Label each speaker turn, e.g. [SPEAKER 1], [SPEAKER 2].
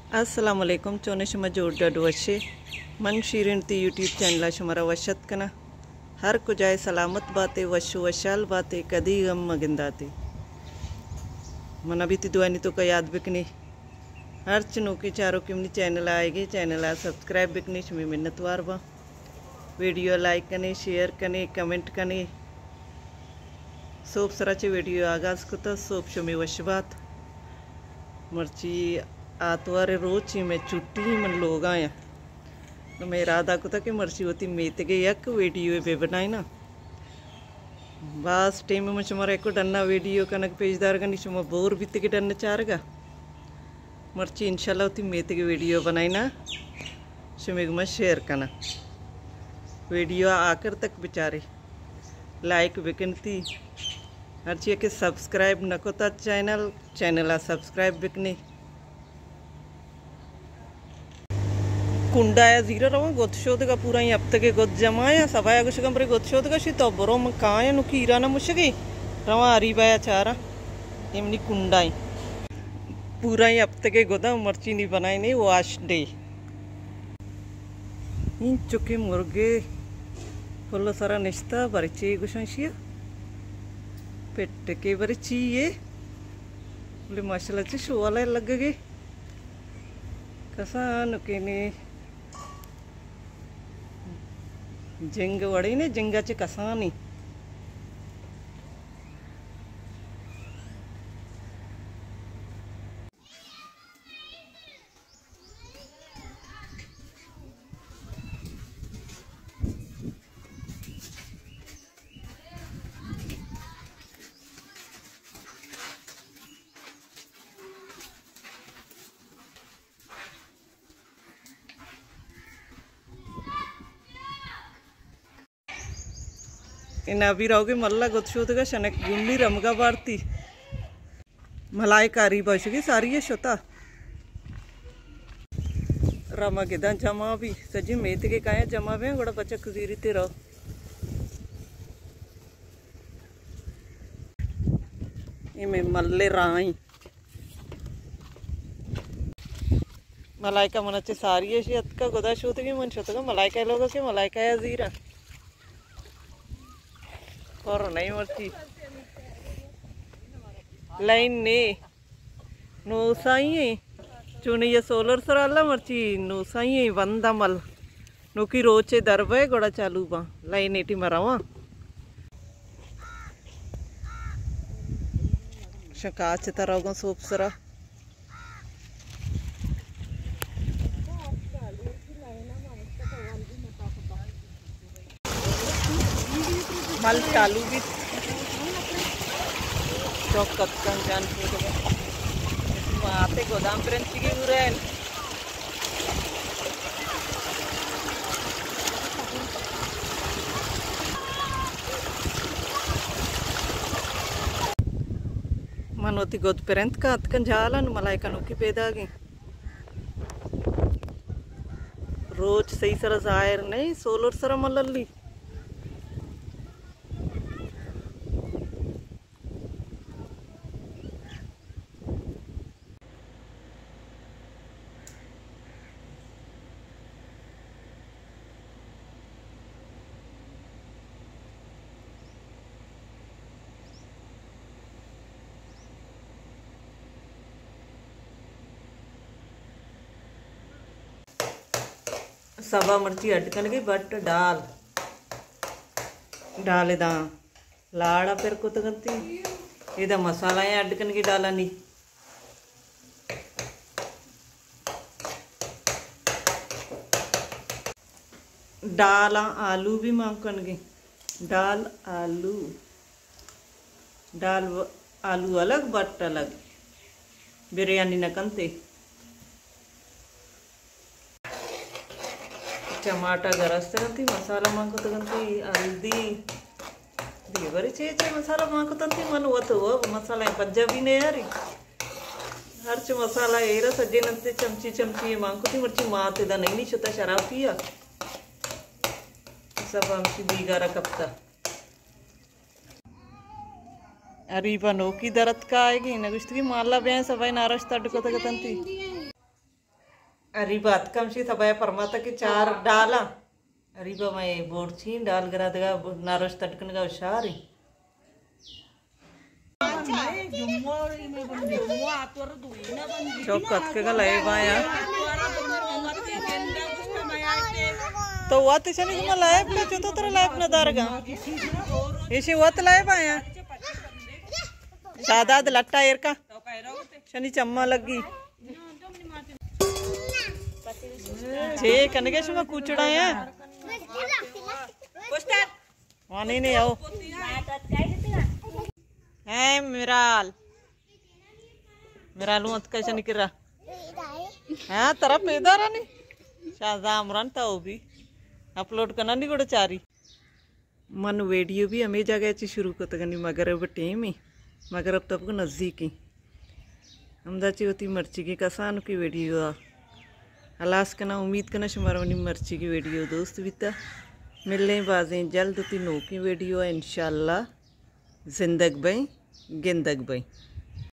[SPEAKER 1] अस्सलाम वालेकुम चोने शुमा जोड़ डड वशे मन शीरिन ती यूट्यूब चैनल शुमारा वशत कना हर को जाए सलामत बातें वशु वशाल बातें कदी गम मगिंदाते मन अभी ती दुआनी तो का याद बिकनी हर चनों की चारों किमनी चैनल आएगी चैनल आ सब्सक्राइब बिकनी शुमी मिन्नतवार बा वीडियो लाइक कने शेयर कने कमेंट कने सोप सराचे वीडियो आगाज को तो सोप शुमी वशबात मर्ची आतवार रोज ही मैं छुट्टी मन लोग आया तो मैं इरादा को था कि मर्ची होती मेत के यक वीडियो पे बनाई ना बस टाइम में शुमारा एक डन्ना वीडियो कनक पेजदार का निशुमा बोर भी के डन्न चारगा मर्ची इंशाल्लाह होती मेत के वीडियो बनाई ना शुमिग में शेयर करना वीडियो आकर तक बेचारे लाइक बिकनती हर चीज़ के सब्सक्राइब नको ता चैनल आ सब्सक्राइब बिकनी कुंडाया जीरा रवा गोत शोध का पूरा ही अब तक गोत जमाया सबाया कुछ कमरे गोत शोध का शी तो बरो मकाया नुकीरा ना मुशगी रवा आरी बाया चारा इमनी कुंडाई पूरा ही अब तक गोदा मर्ची नहीं बनाई नहीं वाश डे इन चुके मुर्गे फुल सारा निश्ता बरची गुशाशिया पेट के बरची ये बोले माशाल्लाह ची शोवाला लग गए कसा नुके ने जिंग वड़ी ने जिंगाचे कसानी इन अभी रहोगे मल्ला गुत्शोतगा शनक गुंडी रमगा बारती मलाई कारी बशगी सारी ये शोता रमा गिदा जमा भी सजी मेत के काया जमा भी बड़ा बच्चा कुजीरी ते रहो इमे मल्ले राई मलाई का मनाचे सारी ये शियत का गोदा शोतगी मन शोतगा मलाई का लोगों के मलाई का याजीरा और नहीं मर्ची लाइन ने नो साई चुने ये सोलर सराला मर्ची नो साई वंदा मल नो की रोचे दरबे गोड़ा चालू बा लाइन एटी मरावा शकाच तरागा सोप सरा मल चालू भी चौकत जान आते गोदाम पर्यंत की उरेन मन होती गोद पर्यंत का अतकन जालन मलाई का नोकी पैदा गई रोज सही सरा जायर नहीं सोलर सरा मल्ली सवा मर्ची अटकन गई बट डाल डाले दा लाड़ा फिर को तो करती इधर मसाला है अटकन की डाला नहीं डाल आलू भी मांगन गई डाल आलू अलग बट अलग बिरयानी न कंते टमाटा गरस्ती मसाला मांको तगंती हल्दी देवरी चे मसाला मांको तंती मन वो मसाला पज्जा भी नहीं यारी हर च मसाला एरा सज्जे नंते चमची मांको ती मर्ची माते दा नहीं छोता शराब पिया सब आमची बीगारा कपता Arrivano chi darat kai gi na gusti malla ben sa vai naras tad ko ta tanti अरी बात कम सी सबाय परमाता के चार डाला अरी बा मैं बोर्ड छीन डाल गरा देगा नारोश तटकन का उशारी चौकत के का लय बाया तो वो तो शनि को लाइव ले तो तेरा लाइव न दारगा इसे वो तो लाइव आया शादाद लट्टा एर का शनि चम्मा लगी छे कनकेश में कुचड़ा है वहाँ नहीं आओ है मिराल मिराल मत कैसे निकल रहा हाँ तरफ इधर है नहीं शादाम रन था वो भी अपलोड करना नहीं गोड़ा चारी मन वीडियो भी हमें जगह शुरू करते करनी मगर अब टेम ही मगर अब तब को नज़दीक ही हमदाची होती मर्ची की कसान की वीडियो अलास करना उम्मीद करना शुमारवनी मर्ची की वीडियो दोस्त बीता मिलने बाजें जल्द होती नो की वीडियो इंशाल्लाह जिंदग बई गिंदग बई।